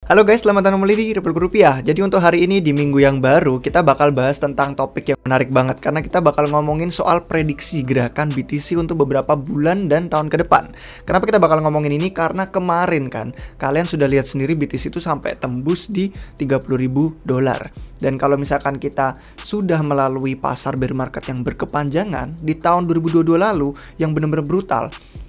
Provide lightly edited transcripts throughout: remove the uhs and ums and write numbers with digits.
Halo guys, selamat datang kembali di Republik Rupiah. Jadi untuk hari ini di minggu yang baru kita bakal bahas tentang topik yang menarik banget karena kita bakal ngomongin soal prediksi gerakan BTC untuk beberapa bulan dan tahun ke depan. Kenapa kita bakal ngomongin ini? Karena kemarin kan kalian sudah lihat sendiri BTC itu sampai tembus di $30.000. Dan kalau misalkan kita sudah melalui pasar bear market yang berkepanjangan di tahun 2022 lalu yang benar-benar brutal,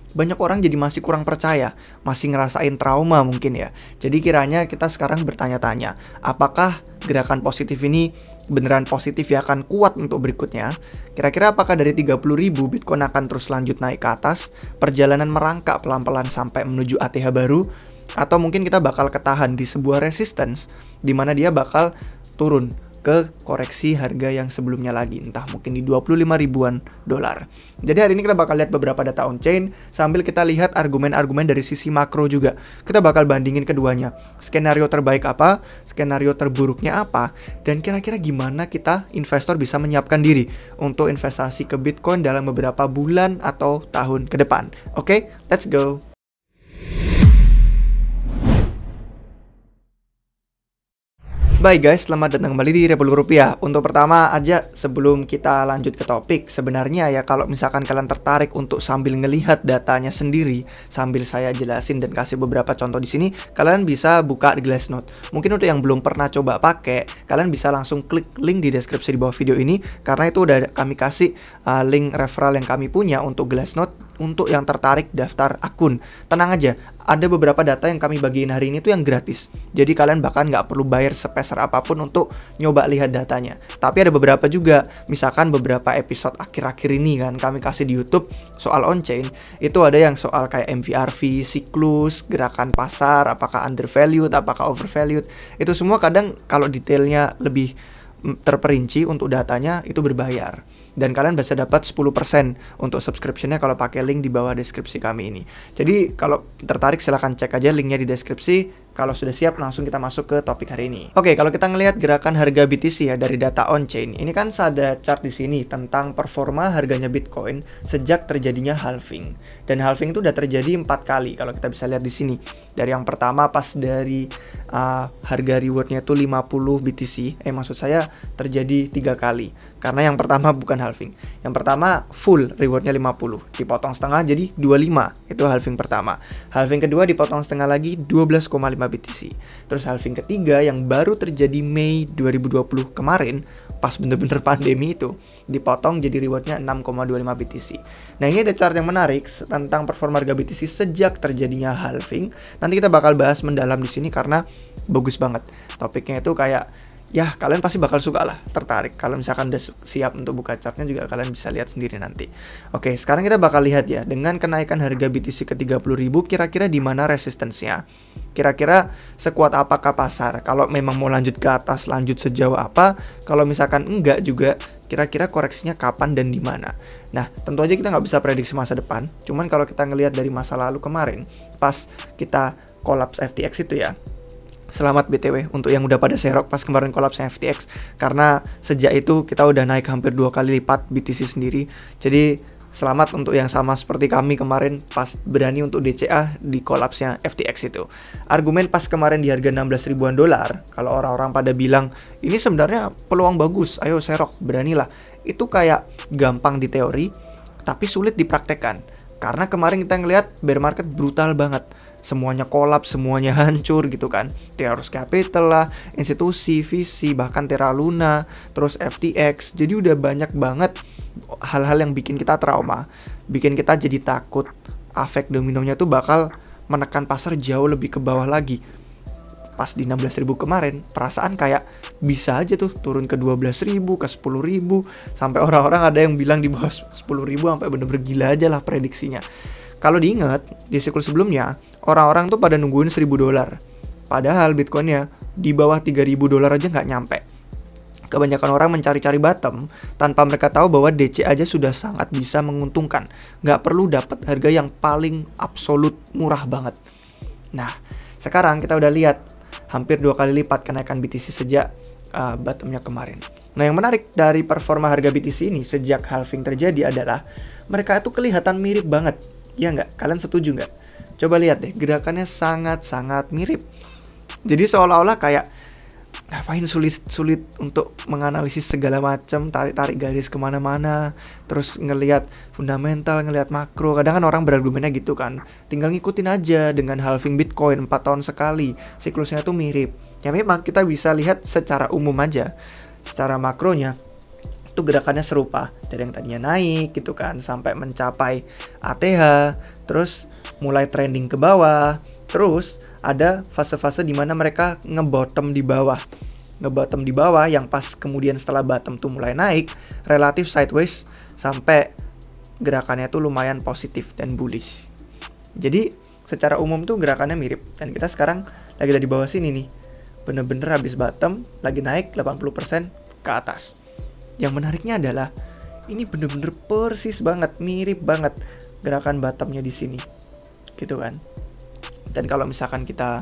banyak orang jadi masih kurang percaya, masih ngerasain trauma mungkin ya. Jadi kiranya kita sekarang bertanya-tanya, apakah gerakan positif ini beneran positif ya, akan kuat untuk berikutnya? Kira-kira apakah dari 30.000 Bitcoin akan terus lanjut naik ke atas, perjalanan merangkak pelan-pelan sampai menuju ATH baru, atau mungkin kita bakal ketahan di sebuah resistance di mana dia bakal turun ke koreksi harga yang sebelumnya lagi, entah mungkin di 25 ribuan dolar. Jadi hari ini kita bakal lihat beberapa data on-chain sambil kita lihat argumen-argumen dari sisi makro juga. Kita bakal bandingin keduanya. Skenario terbaik apa, skenario terburuknya apa, dan kira-kira gimana kita investor bisa menyiapkan diri untuk investasi ke Bitcoin dalam beberapa bulan atau tahun ke depan. Oke, let's go. Baik guys, selamat datang kembali di Republik Rupiah. Untuk pertama aja sebelum kita lanjut ke topik, sebenarnya ya kalau misalkan kalian tertarik untuk sambil ngelihat datanya sendiri, sambil saya jelasin dan kasih beberapa contoh di sini, kalian bisa buka di Glassnode. Mungkin untuk yang belum pernah coba pakai, kalian bisa langsung klik link di deskripsi di bawah video ini karena itu udah kami kasih link referral yang kami punya untuk Glassnode untuk yang tertarik daftar akun. Tenang aja, ada beberapa data yang kami bagiin hari ini tuh yang gratis. Jadi kalian bahkan nggak perlu bayar sepeser apapun untuk nyoba lihat datanya. Tapi ada beberapa juga, misalkan beberapa episode akhir-akhir ini kan kami kasih di YouTube soal on-chain, itu ada yang soal kayak MVRV, siklus, gerakan pasar, apakah undervalued, apakah overvalued. Itu semua kadang kalau detailnya lebih terperinci untuk datanya itu berbayar. Dan kalian bisa dapat 10% untuk subscription-nya kalau pakai link di bawah deskripsi kami ini. Jadi kalau tertarik silahkan cek aja linknya di deskripsi. Kalau sudah siap langsung kita masuk ke topik hari ini. Oke, kalau kita ngelihat gerakan harga BTC ya dari data on-chain, ini kan ada chart di sini tentang performa harganya Bitcoin sejak terjadinya halving. Dan halving itu udah terjadi 4 kali kalau kita bisa lihat di sini. Dari yang pertama pas dari harga rewardnya itu 50 BTC, maksud saya terjadi 3 kali. Karena yang pertama bukan halving. Yang pertama full rewardnya 50, dipotong setengah jadi 25, itu halving pertama. Halving kedua dipotong setengah lagi 12,5 BTC. Terus halving ketiga yang baru terjadi Mei 2020 kemarin, pas bener-bener pandemi itu, dipotong jadi rewardnya 6,25 BTC. Nah ini ada chart yang menarik tentang performa harga BTC sejak terjadinya halving. Nanti kita bakal bahas mendalam di sini karena bagus banget. Topiknya itu kayak, ya kalian pasti bakal suka lah, tertarik. Kalau misalkan udah siap untuk buka chartnya juga kalian bisa lihat sendiri nanti. Oke, sekarang kita bakal lihat ya, dengan kenaikan harga BTC ke 30.000, kira-kira di mana resistance-nya? Kira-kira sekuat apakah pasar? Kalau memang mau lanjut ke atas, lanjut sejauh apa? Kalau misalkan enggak juga, kira-kira koreksinya kapan dan di mana? Nah, tentu aja kita nggak bisa prediksi masa depan. Cuman kalau kita ngelihat dari masa lalu kemarin, pas kita kolaps FTX itu ya, selamat BTW untuk yang udah pada serok pas kemarin kolapsnya FTX. Karena sejak itu kita udah naik hampir 2 kali lipat BTC sendiri. Jadi selamat untuk yang sama seperti kami kemarin pas berani untuk DCA di kolapsnya FTX itu. Argumen pas kemarin di harga 16 ribuan dolar, kalau orang-orang pada bilang ini sebenarnya peluang bagus, ayo serok, beranilah. Itu kayak gampang di teori tapi sulit dipraktekkan. Karena kemarin kita ngelihat bear market brutal banget. Semuanya kolaps, semuanya hancur gitu kan. Terus Capital lah, institusi, VC, bahkan Terra Luna, terus FTX. Jadi udah banyak banget hal-hal yang bikin kita trauma, bikin kita jadi takut. Efek dominonya tuh bakal menekan pasar jauh lebih ke bawah lagi. Pas di 16.000 kemarin, perasaan kayak bisa aja tuh turun ke 12.000, ke 10.000, sampai orang-orang ada yang bilang di bawah 10.000 sampai bener-bener gila aja lah prediksinya. Kalau diingat, di siklus sebelumnya, orang-orang tuh pada nungguin 1.000 dolar. Padahal Bitcoinnya di bawah 3.000 dolar aja nggak nyampe. Kebanyakan orang mencari-cari bottom tanpa mereka tahu bahwa DC aja sudah sangat bisa menguntungkan. Nggak perlu dapat harga yang paling absolut murah banget. Nah, sekarang kita udah lihat hampir 2 kali lipat kenaikan BTC sejak bottomnya kemarin. Nah, yang menarik dari performa harga BTC ini sejak halving terjadi adalah mereka itu kelihatan mirip banget. Ya nggak? Kalian setuju nggak? Coba lihat deh, gerakannya sangat-sangat mirip. Jadi seolah-olah kayak ngapain sulit untuk menganalisis segala macam, tarik garis kemana-mana, terus ngelihat fundamental, ngelihat makro. Kadang kan orang berargumennya gitu kan, tinggal ngikutin aja dengan halving Bitcoin 4 tahun sekali, siklusnya tuh mirip. Ya memang kita bisa lihat secara umum aja, secara makronya itu gerakannya serupa, dari yang tadinya naik gitu kan sampai mencapai ATH, terus mulai trending ke bawah, terus ada fase-fase di mana mereka ngebottom di bawah yang pas kemudian setelah bottom tuh mulai naik relatif sideways sampai gerakannya tuh lumayan positif dan bullish. Jadi secara umum tuh gerakannya mirip, dan kita sekarang lagi ada di bawah sini nih, bener-bener habis bottom lagi naik 80% ke atas. Yang menariknya adalah ini bener-bener persis banget, mirip banget gerakan bottomnya di sini gitu kan. Dan kalau misalkan kita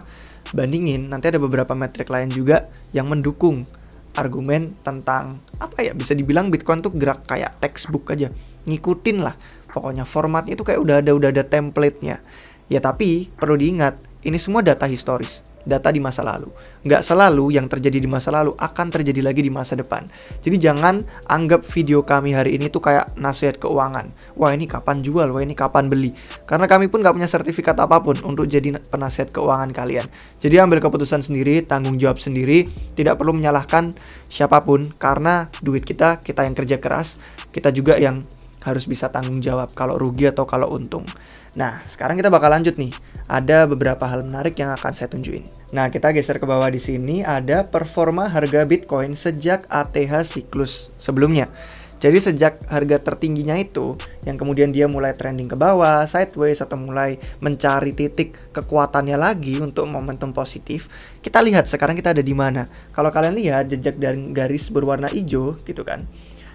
bandingin, nanti ada beberapa metrik lain juga yang mendukung argumen tentang apa ya, bisa dibilang Bitcoin tuh gerak kayak textbook aja, ngikutin lah pokoknya formatnya itu kayak udah ada template-nya ya. Tapi perlu diingat, ini semua data historis, data di masa lalu. Nggak selalu yang terjadi di masa lalu akan terjadi lagi di masa depan. Jadi jangan anggap video kami hari ini tuh kayak nasihat keuangan. Wah ini kapan jual, wah ini kapan beli. Karena kami pun nggak punya sertifikat apapun untuk jadi penasihat keuangan kalian. Jadi ambil keputusan sendiri, tanggung jawab sendiri. Tidak perlu menyalahkan siapapun, karena duit kita yang kerja keras. Kita juga yang harus bisa tanggung jawab kalau rugi atau kalau untung. Nah, sekarang kita bakal lanjut nih. Ada beberapa hal menarik yang akan saya tunjukin. Nah, kita geser ke bawah di sini, ada performa harga Bitcoin sejak ATH siklus sebelumnya. Jadi sejak harga tertingginya itu, yang kemudian dia mulai trending ke bawah, sideways, atau mulai mencari titik kekuatannya lagi untuk momentum positif, kita lihat sekarang kita ada di mana. Kalau kalian lihat jejak dari garis berwarna hijau gitu kan,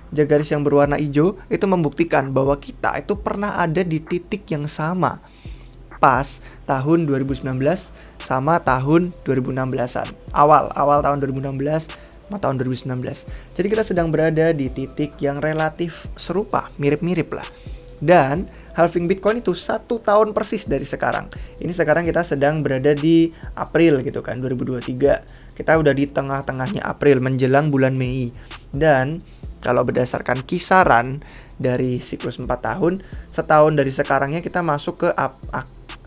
jejak garis yang berwarna hijau itu membuktikan bahwa kita itu pernah ada di titik yang sama pas tahun 2019 sama tahun 2016-an. Awal tahun 2016 sama tahun 2019. Jadi kita sedang berada di titik yang relatif serupa, mirip-mirip lah. Dan halving Bitcoin itu 1 tahun persis dari sekarang. Ini sekarang kita sedang berada di April gitu kan, 2023. Kita udah di tengah-tengahnya April menjelang bulan Mei. Dan kalau berdasarkan kisaran dari siklus 4 tahun, setahun dari sekarangnya kita masuk ke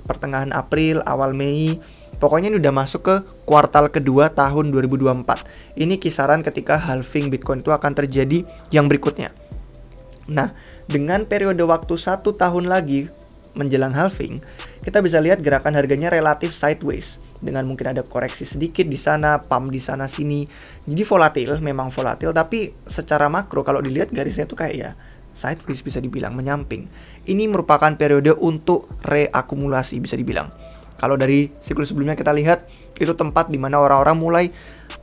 pertengahan April, awal Mei. Pokoknya ini udah masuk ke kuartal kedua tahun 2024. Ini kisaran ketika halving Bitcoin itu akan terjadi yang berikutnya. Nah, dengan periode waktu 1 tahun lagi menjelang halving, kita bisa lihat gerakan harganya relatif sideways. Dengan mungkin ada koreksi sedikit di sana, pump di sana sini. Jadi volatil, memang volatil, tapi secara makro kalau dilihat garisnya tuh kayak ya sideways, bisa dibilang menyamping. Ini merupakan periode untuk reakumulasi bisa dibilang. Kalau dari siklus sebelumnya kita lihat, itu tempat di mana orang-orang mulai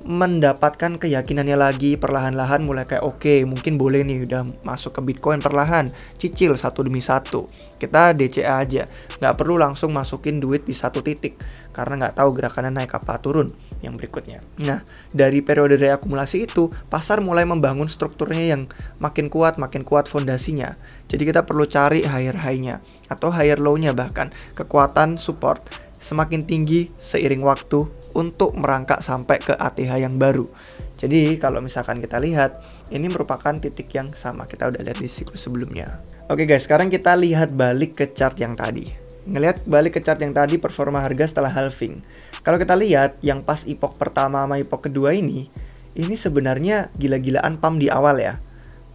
mendapatkan keyakinannya lagi, perlahan-lahan mulai kayak oke, mungkin boleh nih udah masuk ke Bitcoin perlahan, cicil satu demi satu. Kita DCA aja, nggak perlu langsung masukin duit di satu titik, karena nggak tahu gerakannya naik apa turun yang berikutnya. Nah, dari periode reakumulasi itu, pasar mulai membangun strukturnya yang makin kuat fondasinya. Jadi kita perlu cari higher high-nya, atau higher low-nya bahkan, kekuatan support semakin tinggi seiring waktu untuk merangkak sampai ke ATH yang baru. Jadi kalau misalkan kita lihat, ini merupakan titik yang sama, kita udah lihat di siklus sebelumnya. Oke guys, sekarang kita lihat balik ke chart yang tadi. Ngelihat balik ke chart yang tadi, performa harga setelah halving. Kalau kita lihat yang pas epoch pertama sama epoch kedua ini sebenarnya gila-gilaan pump di awal ya,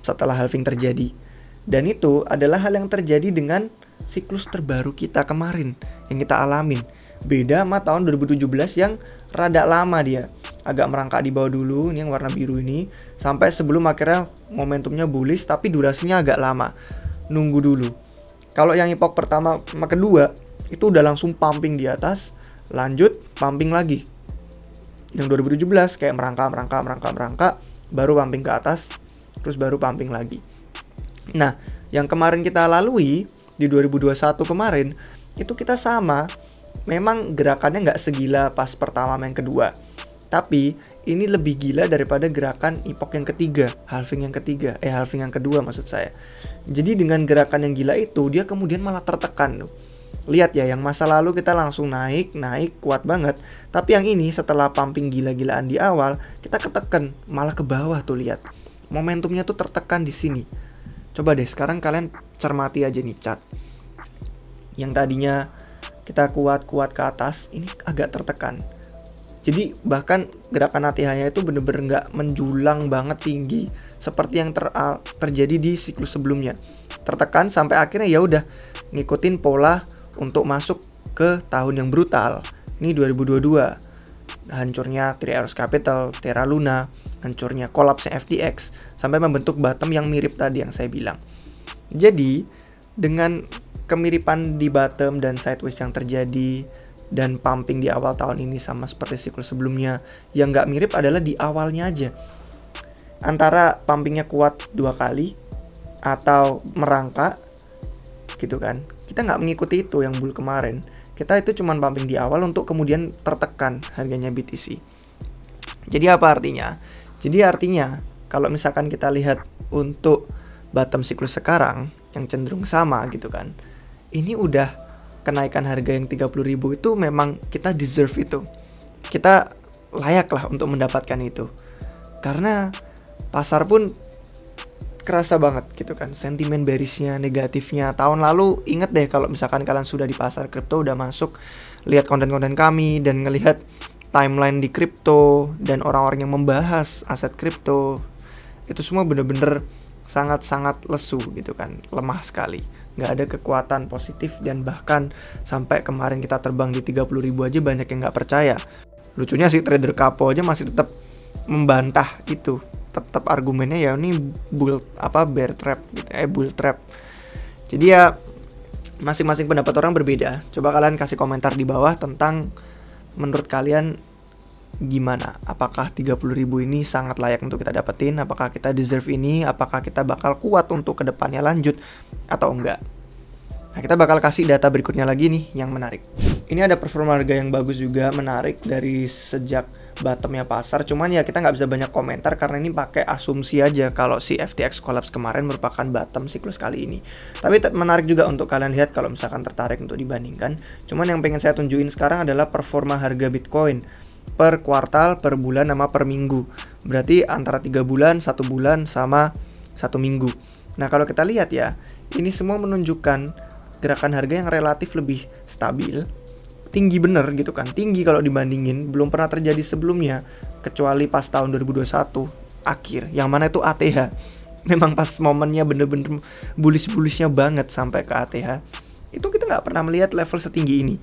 setelah halving terjadi. Dan itu adalah hal yang terjadi dengan siklus terbaru kita kemarin yang kita alamin. Beda sama tahun 2017 yang rada lama dia, agak merangkak di bawah dulu, ini yang warna biru ini, sampai sebelum akhirnya momentumnya bullish tapi durasinya agak lama, nunggu dulu. Kalau yang epoch pertama sama kedua itu udah langsung pumping di atas, lanjut pumping lagi. Yang 2017 kayak merangkak, baru pumping ke atas, terus baru pumping lagi. Nah, yang kemarin kita lalui di 2021 kemarin, itu kita sama. Memang gerakannya nggak segila pas pertama sama yang kedua. Tapi ini lebih gila daripada gerakan epoch yang ketiga, halving yang kedua maksud saya. Jadi dengan gerakan yang gila itu, dia kemudian malah tertekan. Lihat ya, yang masa lalu kita langsung naik kuat banget. Tapi yang ini setelah pumping gila-gilaan di awal, kita ketekan malah ke bawah tuh, lihat. Momentumnya tuh tertekan di sini. Coba deh sekarang kalian cermati aja nih chart. Yang tadinya kita kuat-kuat ke atas, ini agak tertekan. Jadi bahkan gerakan ATH-nya itu bener-bener nggak menjulang banget tinggi seperti yang terjadi di siklus sebelumnya. Tertekan sampai akhirnya ya udah ngikutin pola untuk masuk ke tahun yang brutal. Ini 2022. Hancurnya Three Arrows Capital, Terra Luna, hancurnya kolapsnya FTX sampai membentuk bottom yang mirip tadi yang saya bilang. Jadi dengan kemiripan di bottom dan sideways yang terjadi dan pumping di awal tahun ini sama seperti siklus sebelumnya, yang nggak mirip adalah di awalnya aja. Antara pumpingnya kuat 2 kali atau merangkak gitu kan. Kita nggak mengikuti itu yang bull kemarin. Kita itu cuma pumping di awal untuk kemudian tertekan harganya BTC. Jadi apa artinya? Jadi artinya kalau misalkan kita lihat untuk bottom siklus sekarang yang cenderung sama gitu kan. Ini udah kenaikan harga yang 30.000 itu memang kita deserve itu. Kita layak lah untuk mendapatkan itu. Karena pasar pun kerasa banget gitu kan, sentimen bearishnya, negatifnya. Tahun lalu inget deh kalau misalkan kalian sudah di pasar kripto, udah masuk, lihat konten-konten kami dan ngelihat timeline di kripto dan orang-orang yang membahas aset kripto, itu semua bener-bener sangat-sangat lesu gitu kan, lemah sekali, nggak ada kekuatan positif. Dan bahkan sampai kemarin kita terbang di 30.000 aja banyak yang nggak percaya. Lucunya sih trader Capo aja masih tetap membantah itu. Tetap argumennya ya ini bear trap gitu, bull trap. Jadi ya masing-masing pendapat orang berbeda. Coba kalian kasih komentar di bawah tentang menurut kalian gimana? Apakah 30.000 ini sangat layak untuk kita dapetin? Apakah kita deserve ini? Apakah kita bakal kuat untuk kedepannya lanjut atau enggak? Nah, kita bakal kasih data berikutnya lagi nih yang menarik. Ini ada performa harga yang bagus juga, menarik dari sejak bottomnya pasar. Cuman ya kita nggak bisa banyak komentar karena ini pakai asumsi aja kalau si FTX collapse kemarin merupakan bottom siklus kali ini. Tapi menarik juga untuk kalian lihat kalau misalkan tertarik untuk dibandingkan. Cuman yang pengen saya tunjukin sekarang adalah performa harga Bitcoin per kuartal, per bulan, sama per minggu. Berarti antara 3 bulan, 1 bulan, sama 1 minggu. Nah kalau kita lihat ya, ini semua menunjukkan gerakan harga yang relatif lebih stabil, tinggi bener gitu kan, tinggi kalau dibandingin, belum pernah terjadi sebelumnya kecuali pas tahun 2021 akhir, yang mana itu ATH memang pas momennya bener-bener bullish-bullishnya banget sampai ke ATH, itu kita nggak pernah melihat level setinggi ini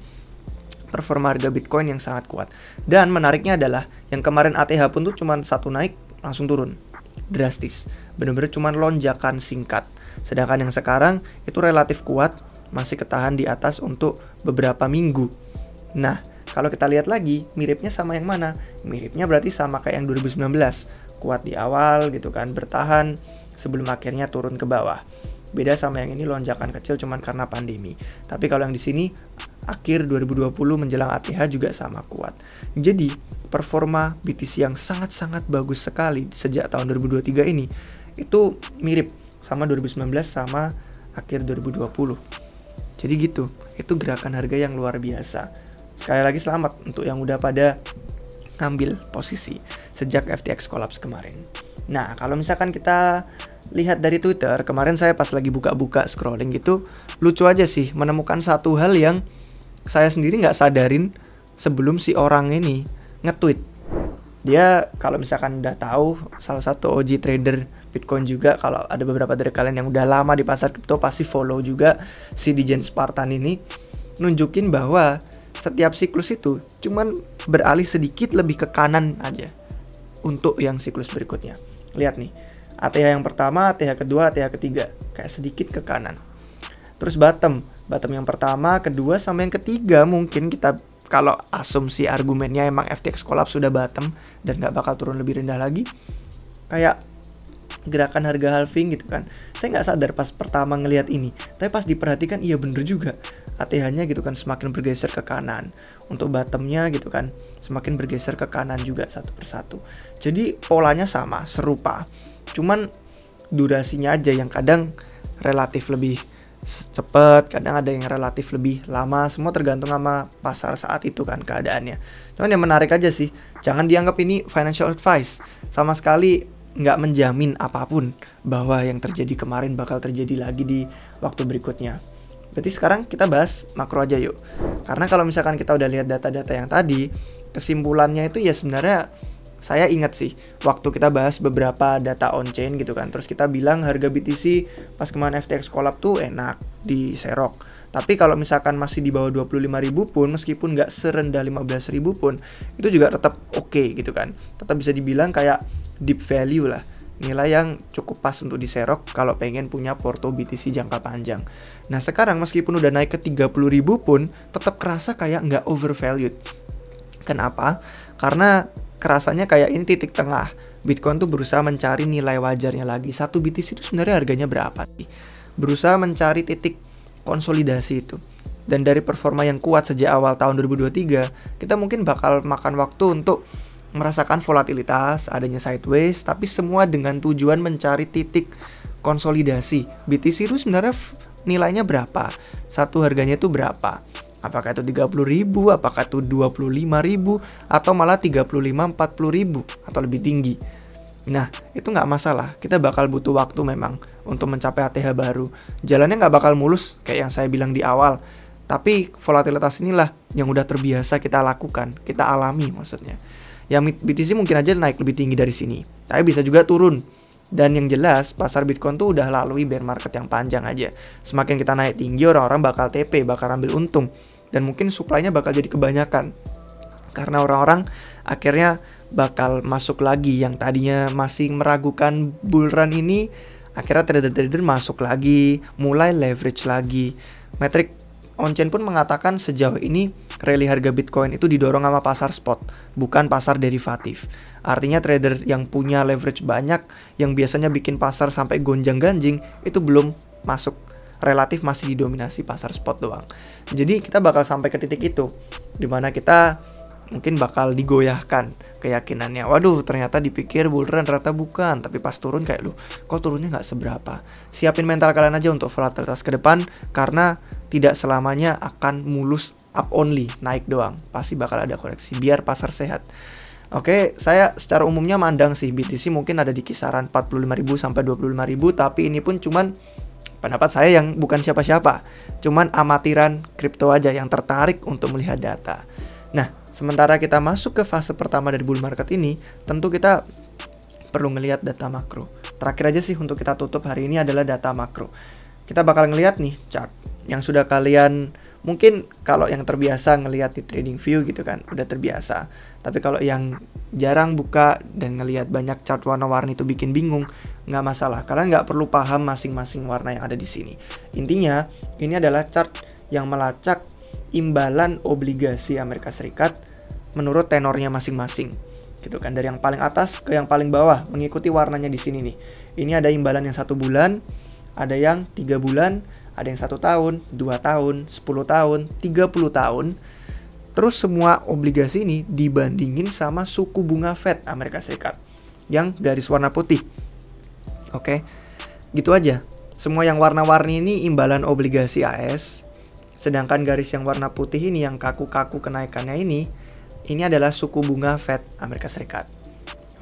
performa harga Bitcoin yang sangat kuat. Dan menariknya adalah yang kemarin ATH pun tuh cuman satu naik langsung turun drastis, bener-bener cuman lonjakan singkat. Sedangkan yang sekarang itu relatif kuat, masih ketahan di atas untuk beberapa minggu. Nah, kalau kita lihat lagi, miripnya sama yang mana? Miripnya berarti sama kayak yang 2019. Kuat di awal gitu kan, bertahan sebelum akhirnya turun ke bawah. Beda sama yang ini lonjakan kecil cuman karena pandemi. Tapi kalau yang di sini akhir 2020 menjelang ATH juga sama kuat. Jadi, performa BTC yang sangat-sangat bagus sekali sejak tahun 2023 ini itu mirip sama 2019 sama akhir 2020. Jadi gitu, itu gerakan harga yang luar biasa. Sekali lagi selamat untuk yang udah pada ngambil posisi sejak FTX collapse kemarin. Nah, kalau misalkan kita lihat dari Twitter, kemarin saya pas lagi buka-buka scrolling gitu, lucu aja sih menemukan satu hal yang saya sendiri nggak sadarin sebelum si orang ini nge-tweet. Dia kalau misalkan udah tahu, salah satu OG trader Bitcoin juga, kalau ada beberapa dari kalian yang udah lama di pasar kripto pasti follow juga si Dijen Spartan ini, nunjukin bahwa setiap siklus itu cuman beralih sedikit lebih ke kanan aja untuk yang siklus berikutnya. Lihat nih, ATH yang pertama, ATH kedua, ATH ketiga, kayak sedikit ke kanan. Terus bottom yang pertama, kedua, sama yang ketiga mungkin kita kalau asumsi argumennya emang FTX collapse sudah bottom dan nggak bakal turun lebih rendah lagi, kayak gerakan harga halving gitu kan. Saya nggak sadar pas pertama ngelihat ini, tapi pas diperhatikan iya bener juga, ATH-nya gitu kan semakin bergeser ke kanan. Untuk bottomnya gitu kan semakin bergeser ke kanan juga satu persatu. Jadi polanya sama, serupa, cuman durasinya aja yang kadang relatif lebih cepet, kadang ada yang relatif lebih lama, semua tergantung sama pasar saat itu kan keadaannya. Cuman yang menarik aja sih, jangan dianggap ini financial advice, sama sekali nggak menjamin apapun bahwa yang terjadi kemarin bakal terjadi lagi di waktu berikutnya. Berarti sekarang kita bahas makro aja yuk. Karena kalau misalkan kita udah lihat data-data yang tadi, kesimpulannya itu ya sebenarnya saya ingat sih waktu kita bahas beberapa data on-chain gitu kan. Terus kita bilang harga BTC pas kemarin FTX collapse tuh enak di serok. Tapi kalau misalkan masih di bawah 25.000 pun, meskipun nggak serendah 15.000 pun, itu juga tetap oke gitu kan. Tetap bisa dibilang kayak deep value lah. Nilai yang cukup pas untuk diserok kalau pengen punya porto BTC jangka panjang. Nah sekarang meskipun udah naik ke 30.000 pun, tetap kerasa kayak nggak overvalued. Kenapa? Karena kerasanya kayak ini titik tengah. Bitcoin tuh berusaha mencari nilai wajarnya lagi. Satu BTC itu sebenarnya harganya berapa sih? Berusaha mencari titik konsolidasi itu. Dan dari performa yang kuat sejak awal tahun 2023, kita mungkin bakal makan waktu untuk merasakan volatilitas, adanya sideways, tapi semua dengan tujuan mencari titik konsolidasi. BTC itu sebenarnya nilainya berapa? Satu harganya itu berapa? Apakah itu 30.000, apakah itu 25.000, atau malah 35-40.000, atau lebih tinggi. Nah, itu nggak masalah. Kita bakal butuh waktu memang untuk mencapai ATH baru. Jalannya nggak bakal mulus kayak yang saya bilang di awal. Tapi volatilitas inilah yang udah terbiasa kita lakukan, kita alami maksudnya. Yang BTC mungkin aja naik lebih tinggi dari sini, tapi bisa juga turun. Dan yang jelas, pasar Bitcoin tuh udah lalui bear market yang panjang aja. Semakin kita naik tinggi, orang-orang bakal TP, bakal ambil untung. Dan mungkin supply-nya bakal jadi kebanyakan. Karena orang-orang akhirnya bakal masuk lagi. Yang tadinya masih meragukan bull run ini, akhirnya trader-trader masuk lagi, mulai leverage lagi. Metrik on-chain pun mengatakan sejauh ini rally harga Bitcoin itu didorong sama pasar spot, bukan pasar derivatif. Artinya trader yang punya leverage banyak, yang biasanya bikin pasar sampai gonjang-ganjing, itu belum masuk. Relatif masih didominasi pasar spot doang. Jadi kita bakal sampai ke titik itu, dimana kita mungkin bakal digoyahkan keyakinannya. Waduh, ternyata dipikir bull run, ternyata bukan. Tapi pas turun kayak, loh, kok turunnya nggak seberapa. Siapin mental kalian aja untuk volatilitas ke depan, karena tidak selamanya akan mulus up only, naik doang. Pasti bakal ada koreksi, biar pasar sehat. Oke, saya secara umumnya mandang sih BTC mungkin ada di kisaran 45.000 sampai 25.000, tapi ini pun cuman pendapat saya yang bukan siapa-siapa. Cuman amatiran kripto aja yang tertarik untuk melihat data. Nah, sementara kita masuk ke fase pertama dari bull market ini, tentu kita perlu ngelihat data makro. Terakhir aja sih untuk kita tutup hari ini adalah data makro. Kita bakal ngelihat nih chart yang sudah kalian mungkin kalau yang terbiasa ngelihat di TradingView gitu kan, udah terbiasa. Tapi kalau yang jarang buka dan ngelihat banyak chart warna-warni itu bikin bingung, nggak masalah. Kalian nggak perlu paham masing-masing warna yang ada di sini. Intinya, ini adalah chart yang melacak imbalan obligasi Amerika Serikat menurut tenornya masing-masing. Gitu kan, dari yang paling atas ke yang paling bawah, mengikuti warnanya di sini nih. Ini ada imbalan yang 1 bulan, ada yang 3 bulan, ada yang 1 tahun, 2 tahun, 10 tahun, 30 tahun. Terus semua obligasi ini dibandingin sama suku bunga Fed Amerika Serikat yang garis warna putih. Oke, gitu aja. Semua yang warna-warni ini imbalan obligasi AS. Sedangkan garis yang warna putih ini yang kaku-kaku kenaikannya ini adalah suku bunga Fed Amerika Serikat.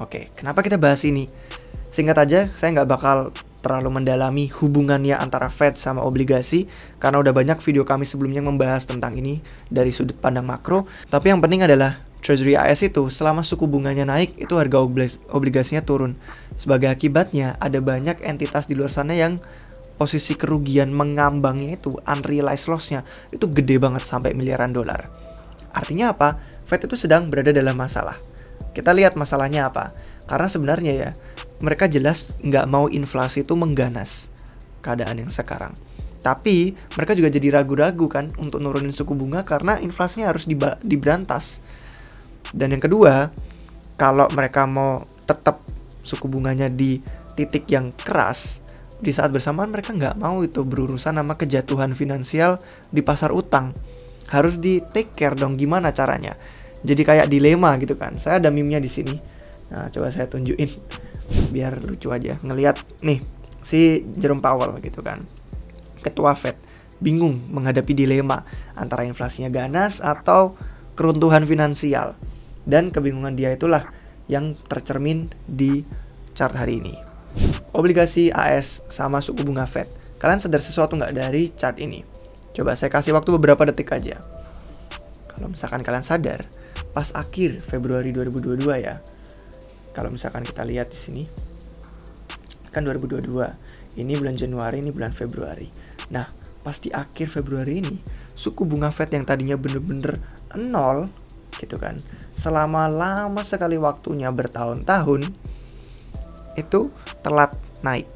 Oke, kenapa kita bahas ini? Singkat aja, saya nggak bakal terlalu mendalami hubungannya antara Fed sama obligasi, karena udah banyak video kami sebelumnya membahas tentang ini dari sudut pandang makro. Tapi yang penting adalah Treasury AS itu selama suku bunganya naik, itu harga obligasinya turun. Sebagai akibatnya, ada banyak entitas di luar sana yang posisi kerugian mengambangnya itu, unrealized loss-nya, itu gede banget sampai miliaran dolar. Artinya apa? Fed itu sedang berada dalam masalah. Kita lihat masalahnya apa. Karena sebenarnya ya, mereka jelas nggak mau inflasi itu mengganas keadaan yang sekarang. Tapi mereka juga jadi ragu-ragu kan untuk nurunin suku bunga karena inflasinya harus diberantas. Dan yang kedua, kalau mereka mau tetap suku bunganya di titik yang keras, di saat bersamaan mereka nggak mau itu berurusan sama kejatuhan finansial di pasar utang. Harus di take care dong, gimana caranya? Jadi kayak dilema gitu kan. Saya ada meme-nya di sini. Nah, coba saya tunjukin biar lucu aja ngelihat nih si Jerome Powell gitu kan. Ketua Fed bingung menghadapi dilema antara inflasinya ganas atau keruntuhan finansial. Dan kebingungan dia itulah yang tercermin di chart hari ini. Obligasi AS sama suku bunga Fed. Kalian sadar sesuatu nggak dari chart ini? Coba saya kasih waktu beberapa detik aja. Kalau misalkan kalian sadar, pas akhir Februari 2022 ya. Kalau misalkan kita lihat di sini, kan 2022. Ini bulan Januari, ini bulan Februari. Nah, pas di akhir Februari ini, suku bunga Fed yang tadinya bener-bener 0, gitu kan, selama lama sekali waktunya bertahun-tahun, itu telat naik.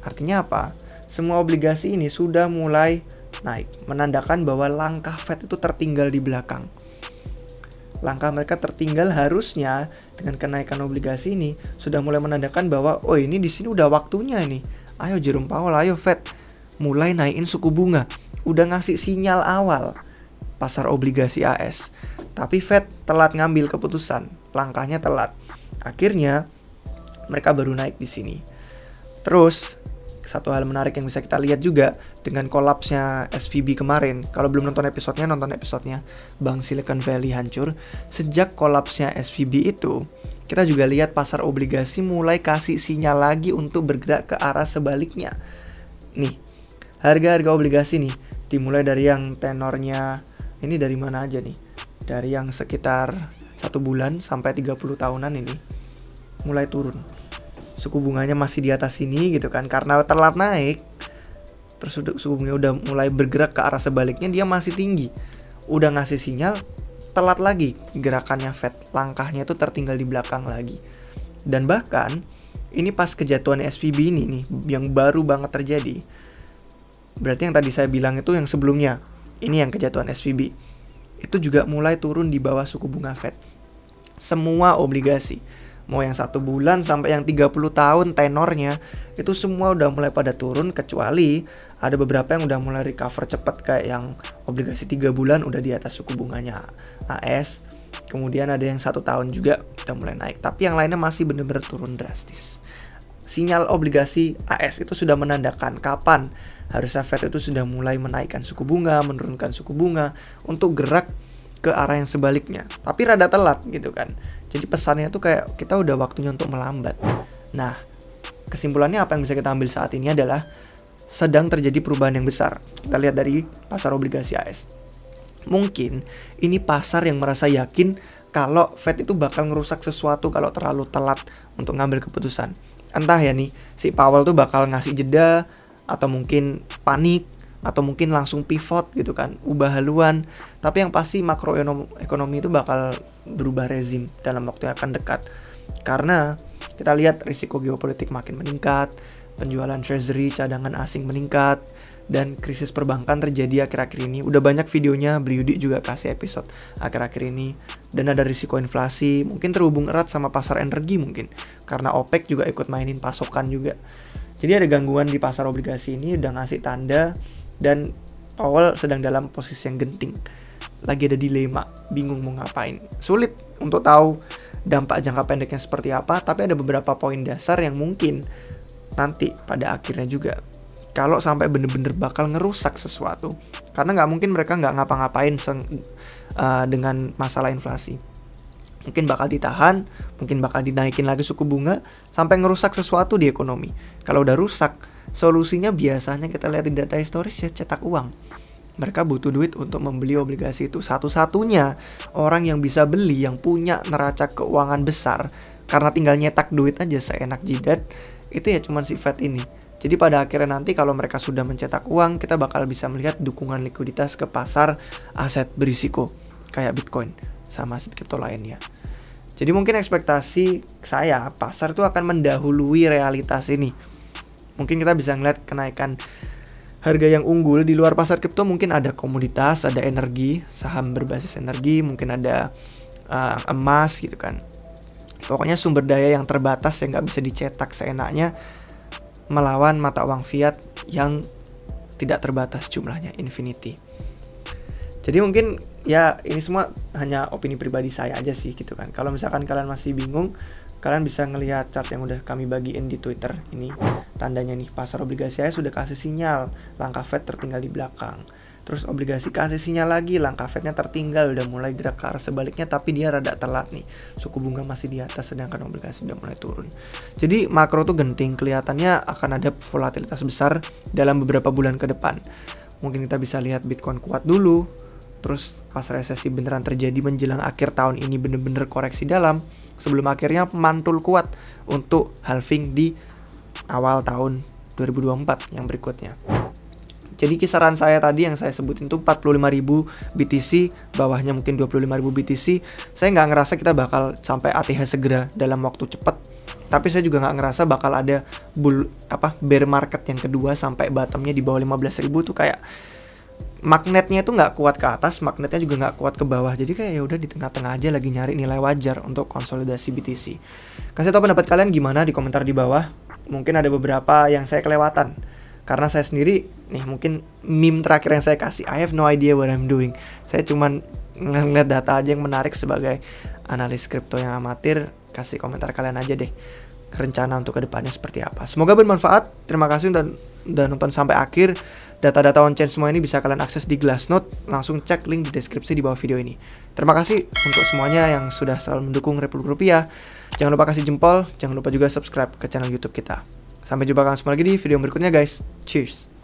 Artinya apa? Semua obligasi ini sudah mulai naik, menandakan bahwa langkah Fed itu tertinggal di belakang. Langkah mereka tertinggal harusnya dengan kenaikan obligasi ini sudah mulai menandakan bahwa oh ini di sini udah waktunya nih. Ayo Jerome Powell, ayo Fed mulai naikin suku bunga. Udah ngasih sinyal awal pasar obligasi AS. Tapi Fed telat ngambil keputusan, langkahnya telat. Akhirnya mereka baru naik di sini. Terus satu hal menarik yang bisa kita lihat juga dengan kolapsnya SVB kemarin. Kalau belum nonton episodenya, Bank Silicon Valley hancur. Sejak kolapsnya SVB itu, kita juga lihat pasar obligasi mulai kasih sinyal lagi untuk bergerak ke arah sebaliknya. Nih, harga-harga obligasi nih, dimulai dari yang tenornya, ini dari mana aja nih? Dari yang sekitar 1 bulan sampai 30 tahunan ini, mulai turun. Suku bunganya masih di atas sini gitu kan, karena telat naik. Terus suku bunganya udah mulai bergerak ke arah sebaliknya, dia masih tinggi. Udah ngasih sinyal, telat lagi gerakannya Fed. Langkahnya itu tertinggal di belakang lagi. Dan bahkan, ini pas kejatuhan SVB ini nih, yang baru banget terjadi. Berarti yang tadi saya bilang itu yang sebelumnya. Ini yang kejatuhan SVB. Itu juga mulai turun di bawah suku bunga Fed. Semua obligasi, mau yang 1 bulan sampai yang 30 tahun tenornya, itu semua udah mulai pada turun, kecuali ada beberapa yang udah mulai recover cepat, kayak yang obligasi 3 bulan udah di atas suku bunganya AS. Kemudian ada yang 1 tahun juga udah mulai naik, tapi yang lainnya masih bener-bener turun drastis. Sinyal obligasi AS itu sudah menandakan kapan harusnya Fed itu sudah mulai menaikkan suku bunga, menurunkan suku bunga untuk gerak ke arah yang sebaliknya, tapi rada telat gitu kan. Jadi pesannya tuh kayak kita udah waktunya untuk melambat. Nah, kesimpulannya apa yang bisa kita ambil saat ini adalah sedang terjadi perubahan yang besar. Kita lihat dari pasar obligasi AS. Mungkin ini pasar yang merasa yakin kalau Fed itu bakal ngerusak sesuatu kalau terlalu telat untuk ngambil keputusan. Entah ya nih, si Powell tuh bakal ngasih jeda, atau mungkin panik, atau mungkin langsung pivot gitu kan, ubah haluan. Tapi yang pasti makroekonomi itu bakal berubah rezim dalam waktu yang akan dekat. Karena kita lihat risiko geopolitik makin meningkat, penjualan treasury cadangan asing meningkat, dan krisis perbankan terjadi akhir-akhir ini. Udah banyak videonya, Beliudi juga kasih episode akhir-akhir ini. Dan ada risiko inflasi, mungkin terhubung erat sama pasar energi mungkin, karena OPEC juga ikut mainin pasokan juga. Jadi ada gangguan di pasar obligasi ini, udah ngasih tanda. Dan Powell sedang dalam posisi yang genting, lagi ada dilema, bingung mau ngapain. Sulit untuk tahu dampak jangka pendeknya seperti apa, tapi ada beberapa poin dasar yang mungkin nanti pada akhirnya juga, kalau sampai bener-bener bakal ngerusak sesuatu. Karena nggak mungkin mereka nggak ngapa-ngapain dengan masalah inflasi. Mungkin bakal ditahan, mungkin bakal dinaikin lagi suku bunga, sampai ngerusak sesuatu di ekonomi. Kalau udah rusak, solusinya biasanya kita lihat di data historis ya cetak uang. Mereka butuh duit untuk membeli obligasi itu. Satu-satunya orang yang bisa beli, yang punya neraca keuangan besar, karena tinggal nyetak duit aja seenak jidat, itu ya cuman si Fed ini. Jadi pada akhirnya nanti kalau mereka sudah mencetak uang, kita bakal bisa melihat dukungan likuiditas ke pasar aset berisiko, kayak Bitcoin sama aset kripto lainnya. Jadi mungkin ekspektasi saya, pasar itu akan mendahului realitas ini. Mungkin kita bisa ngeliat kenaikan harga yang unggul di luar pasar kripto. Mungkin ada komoditas, ada energi, saham berbasis energi, mungkin ada emas gitu kan. Pokoknya sumber daya yang terbatas yang nggak bisa dicetak seenaknya, melawan mata uang fiat yang tidak terbatas jumlahnya, infinity. Jadi mungkin ya ini semua hanya opini pribadi saya aja sih gitu kan. Kalau misalkan kalian masih bingung, kalian bisa ngelihat chart yang udah kami bagiin di Twitter. Ini tandanya nih, pasar obligasi saya sudah kasih sinyal, langkah Fed tertinggal di belakang. Terus obligasi kasih sinyal lagi, langkah Fednya tertinggal, udah mulai gerak ke arah sebaliknya, tapi dia rada telat nih. Suku bunga masih di atas, sedangkan obligasi udah mulai turun. Jadi makro tuh genting, kelihatannya akan ada volatilitas besar dalam beberapa bulan ke depan. Mungkin kita bisa lihat Bitcoin kuat dulu, terus pas resesi beneran terjadi menjelang akhir tahun ini bener-bener koreksi dalam, sebelum akhirnya mantul kuat untuk halving di awal tahun 2024 yang berikutnya. Jadi kisaran saya tadi yang saya sebutin tuh 45.000 BTC, bawahnya mungkin 25.000 BTC. Saya nggak ngerasa kita bakal sampai ATH segera dalam waktu cepat. Tapi saya juga nggak ngerasa bakal ada bear market yang kedua sampai bottomnya di bawah 15.000 tuh kayak magnetnya itu nggak kuat ke atas, magnetnya juga nggak kuat ke bawah. Jadi kayak ya udah di tengah-tengah aja lagi nyari nilai wajar untuk konsolidasi BTC. Kasih tahu pendapat kalian gimana di komentar di bawah. Mungkin ada beberapa yang saya kelewatan. Karena saya sendiri, nih mungkin meme terakhir yang saya kasih, I have no idea what I'm doing. Saya cuman ngeliat data aja yang menarik sebagai analis kripto yang amatir. Kasih komentar kalian aja deh, rencana untuk kedepannya seperti apa. Semoga bermanfaat. Terima kasih udah nonton sampai akhir. Data-data on-chain semua ini bisa kalian akses di Glassnode. Langsung cek link di deskripsi di bawah video ini. Terima kasih untuk semuanya yang sudah selalu mendukung Republik Rupiah. Jangan lupa kasih jempol, jangan lupa juga subscribe ke channel YouTube kita. Sampai jumpa kalian semua lagi di video berikutnya guys. Cheers.